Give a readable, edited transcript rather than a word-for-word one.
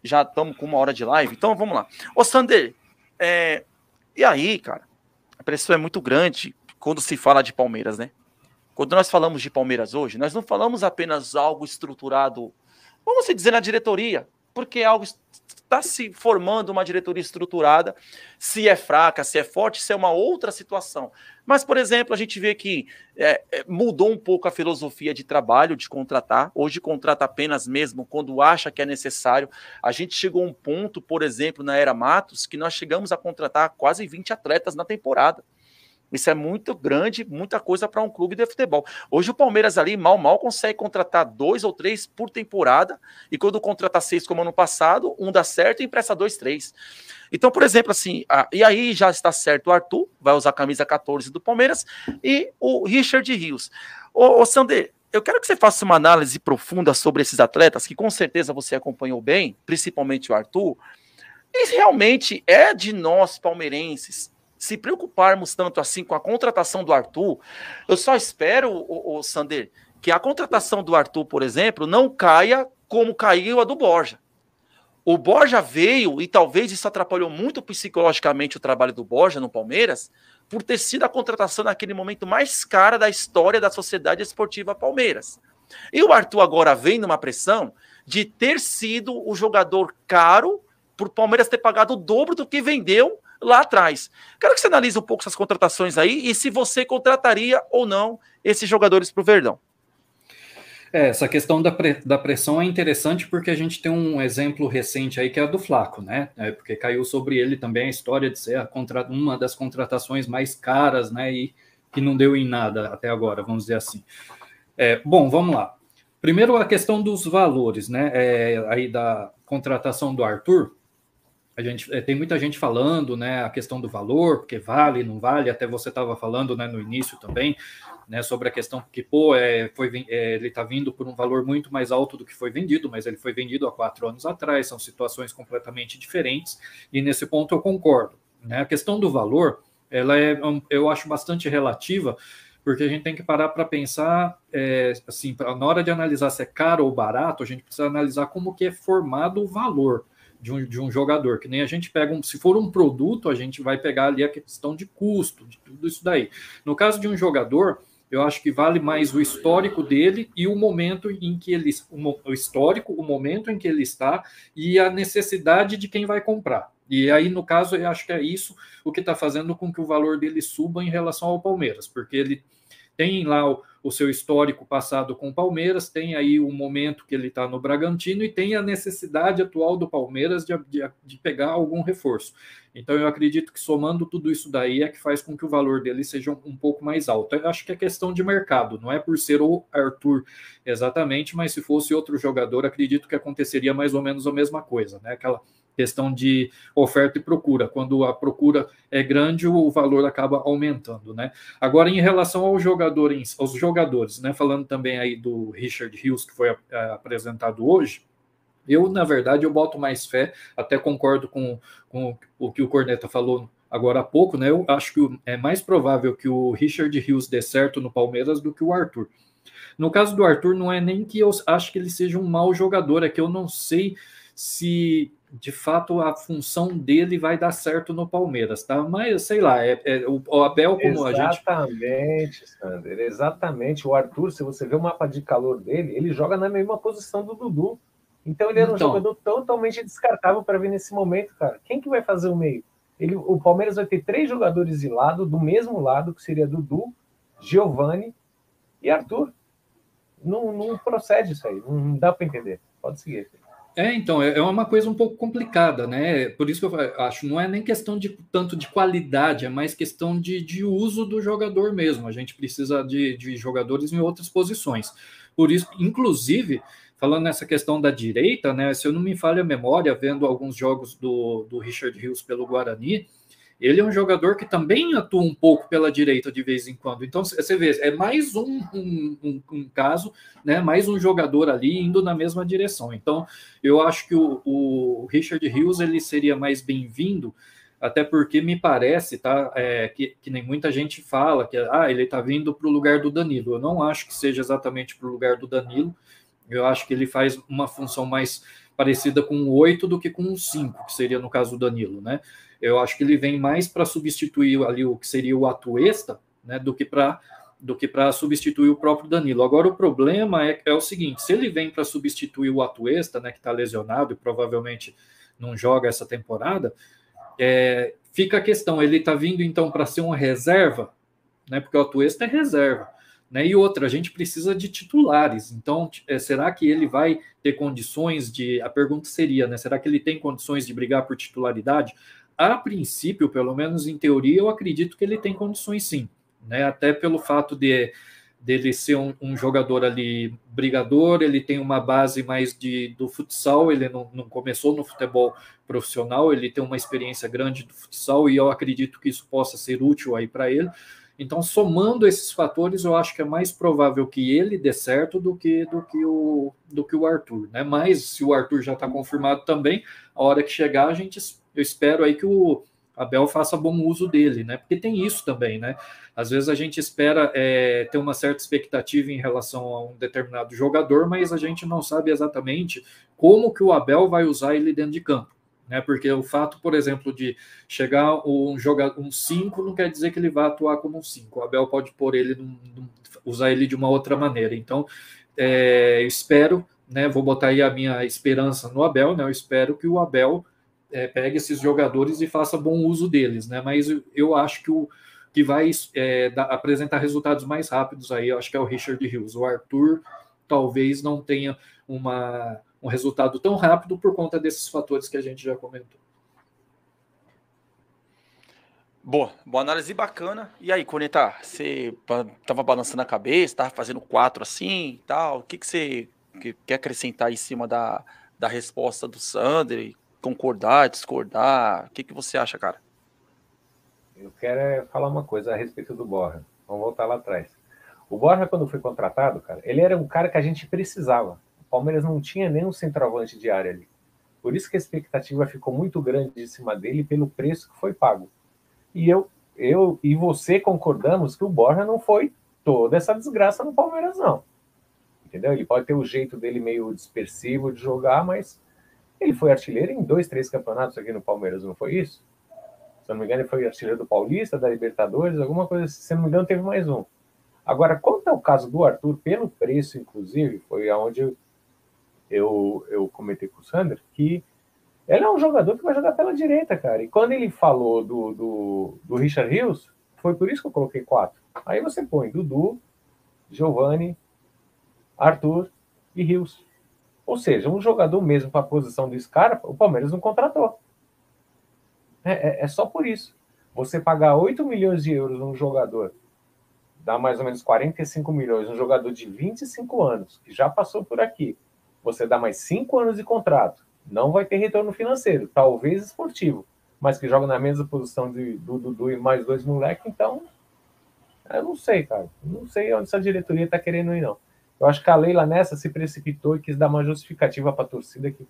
já estamos com 1 hora de live, então vamos lá. Ô, Sander, e aí, cara, a pressão é muito grande quando se fala de Palmeiras, né? Quando nós falamos de Palmeiras hoje, nós não falamos apenas algo estruturado, vamos dizer, na diretoria, porque algo está se formando uma diretoria estruturada, se é fraca, se é forte, se é uma outra situação. Mas, por exemplo, a gente vê que mudou um pouco a filosofia de trabalho, de contratar. Hoje contrata apenas mesmo quando acha que é necessário. A gente chegou a um ponto, por exemplo, na era Matos, que nós chegamos a contratar quase 20 atletas na temporada. Isso é muito grande, muita coisa para um clube de futebol. Hoje o Palmeiras ali mal consegue contratar 2 ou 3 por temporada, e quando contrata 6 como ano passado, um dá certo e empresta 2, 3. Então, por exemplo, assim, e aí já está certo o Arthur, vai usar a camisa 14 do Palmeiras, e o Richard Rios. Ô Sander, eu quero que você faça uma análise profunda sobre esses atletas, que com certeza você acompanhou bem, principalmente o Arthur, e realmente é de nós palmeirenses se preocuparmos tanto assim com a contratação do Arthur. Eu só espero, o Sander, que a contratação do Arthur, por exemplo, não caia como caiu a do Borja. O Borja veio, e talvez isso atrapalhou muito psicologicamente o trabalho do Borja no Palmeiras, por ter sido a contratação naquele momento mais cara da história da Sociedade Esportiva Palmeiras. E o Arthur agora vem numa pressão de ter sido o jogador caro, por Palmeiras ter pagado o dobro do que vendeu lá atrás. Quero que você analise um pouco essas contratações aí e se você contrataria ou não esses jogadores para o Verdão. Essa questão da pressão é interessante porque a gente tem um exemplo recente aí que é a do Flaco, né? Porque caiu sobre ele também a história de ser uma das contratações mais caras, né? E que não deu em nada até agora, vamos dizer assim. Bom, vamos lá. Primeiro a questão dos valores, né? Aí da contratação do Arthur. Tem muita gente falando, né, a questão do valor, porque vale, não vale, até você estava falando, né, no início também, né, sobre a questão que, ele está vindo por um valor muito mais alto do que foi vendido, mas ele foi vendido há 4 anos atrás, são situações completamente diferentes, e nesse ponto eu concordo, né, a questão do valor, eu acho bastante relativa, porque a gente tem que parar para pensar, assim, na hora de analisar se é caro ou barato, a gente precisa analisar como que é formado o valor de um jogador, que nem a gente pega, se for um produto, a gente vai pegar ali a questão de custo, de tudo isso daí. No caso de um jogador, eu acho que vale mais o histórico dele e o momento em que ele, o histórico, o momento em que ele está e a necessidade de quem vai comprar. E aí, no caso, eu acho que é isso o que está fazendo com que o valor dele suba em relação ao Palmeiras, porque ele tem lá o seu histórico passado com o Palmeiras, tem aí o momento que ele está no Bragantino e tem a necessidade atual do Palmeiras de pegar algum reforço. Então eu acredito que somando tudo isso daí é que faz com que o valor dele seja um pouco mais alto. Eu acho que é questão de mercado, não é por ser o Arthur exatamente, mas se fosse outro jogador, acredito que aconteceria mais ou menos a mesma coisa, né? Aquela questão de oferta e procura. Quando a procura é grande, o valor acaba aumentando, né? Agora, em relação aos jogadores, né? Falando também aí do Richard Rios, que foi apresentado hoje, na verdade, eu boto mais fé, até concordo com o que o Corneta falou agora há pouco, né? Eu acho que é mais provável que o Richard Rios dê certo no Palmeiras do que o Arthur. No caso do Arthur, não é nem que eu acho que ele seja um mau jogador, é que eu não sei se de fato a função dele vai dar certo no Palmeiras, tá? Mas sei lá, o Abel, como a gente. Exatamente, Sander, exatamente. O Arthur, se você vê o mapa de calor dele, ele joga na mesma posição do Dudu. Então ele era um jogador totalmente descartável para vir nesse momento, cara. Quem que vai fazer o meio? O Palmeiras vai ter 3 jogadores de lado, do mesmo lado, que seria Dudu, Giovani e Arthur. Não procede isso aí, não dá para entender. Pode seguir. Então, é uma coisa um pouco complicada, né? Por isso que eu acho, não é nem questão de tanto de qualidade, é mais questão de uso do jogador mesmo. A gente precisa de jogadores em outras posições. Por isso, inclusive, falando nessa questão da direita, né? Se eu não me falha a memória, vendo alguns jogos do Richard Rios pelo Guarani, ele é um jogador que também atua um pouco pela direita de vez em quando. Então, você vê, é mais um caso, né? Mais um jogador ali indo na mesma direção. Então, eu acho que o Richard Rios ele seria mais bem-vindo, até porque me parece, tá? Que nem muita gente fala que ele está vindo para o lugar do Danilo. Eu não acho que seja exatamente para o lugar do Danilo. Eu acho que ele faz uma função mais parecida com um 8 do que com um 5, que seria no caso do Danilo, né? Eu acho que ele vem mais para substituir ali o que seria o Atuesta, né, do que para substituir o próprio Danilo. Agora, o problema é o seguinte, se ele vem para substituir o Atuesta, né, que está lesionado e provavelmente não joga essa temporada, fica a questão, ele está vindo então para ser uma reserva, né, porque o Atuesta é reserva, né, e outra, a gente precisa de titulares, então será que ele vai ter condições a pergunta seria, né, será que ele tem condições de brigar por titularidade? A princípio, pelo menos em teoria, eu acredito que ele tem condições sim, né, até pelo fato dele ser um jogador ali brigador, ele tem uma base mais do futsal, ele não começou no futebol profissional, ele tem uma experiência grande do futsal e eu acredito que isso possa ser útil aí para ele. Então, somando esses fatores, eu acho que é mais provável que ele dê certo do que o Arthur, né? Mas se o Arthur já está confirmado também, a hora que chegar, eu espero aí que o Abel faça bom uso dele, né? Porque tem isso também, né? Às vezes a gente espera ter uma certa expectativa em relação a um determinado jogador, mas a gente não sabe exatamente como que o Abel vai usar ele dentro de campo, né? Porque o fato, por exemplo, de chegar um 5 não quer dizer que ele vai atuar como um 5. O Abel pode pôr ele, usar ele de uma outra maneira. Então, eu espero, né? Vou botar aí a minha esperança no Abel, né? Eu espero que o Abel pegue esses jogadores e faça bom uso deles, né? Mas eu acho que vai apresentar resultados mais rápidos aí, eu acho que é o Richard Hughes. O Arthur talvez não tenha um resultado tão rápido por conta desses fatores que a gente já comentou. Boa análise, bacana. E aí, Corneta, você tava balançando a cabeça, tava fazendo 4 assim e tal, o que você quer acrescentar em cima da resposta do Sander? Concordar, discordar? O que você acha, cara? Eu quero falar uma coisa a respeito do Borja. Vamos voltar lá atrás. O Borja, quando foi contratado, cara, ele era um cara que a gente precisava. O Palmeiras não tinha nenhum centroavante de área ali. Por isso que a expectativa ficou muito grande em cima dele pelo preço que foi pago. E eu e você concordamos que o Borja não foi toda essa desgraça no Palmeiras, não. Entendeu? Ele pode ter o jeito dele meio dispersivo de jogar, mas ele foi artilheiro em 2, 3 campeonatos aqui no Palmeiras, não foi isso? Se eu não me engano, ele foi artilheiro do Paulista, da Libertadores, alguma coisa assim. Se eu não me engano, teve mais um. Agora, quanto ao caso do Arthur, pelo preço, inclusive, foi aonde eu comentei com o Sander, que ele é um jogador que vai jogar pela direita, cara. E quando ele falou do Richard Hughes, foi por isso que eu coloquei 4. Aí você põe Dudu, Giovani, Arthur e Hughes. Ou seja, um jogador mesmo para a posição do Scarpa, o Palmeiras não contratou. É só por isso. Você pagar 8 milhões de euros num jogador, dá mais ou menos 45 milhões, um jogador de 25 anos, que já passou por aqui, você dá mais 5 anos de contrato, não vai ter retorno financeiro, talvez esportivo, mas que joga na mesma posição do Dudu e mais 2 moleques, então, eu não sei, cara. Não sei onde essa diretoria está querendo ir, não. Eu acho que a Leila nessa se precipitou e quis dar uma justificativa para a torcida que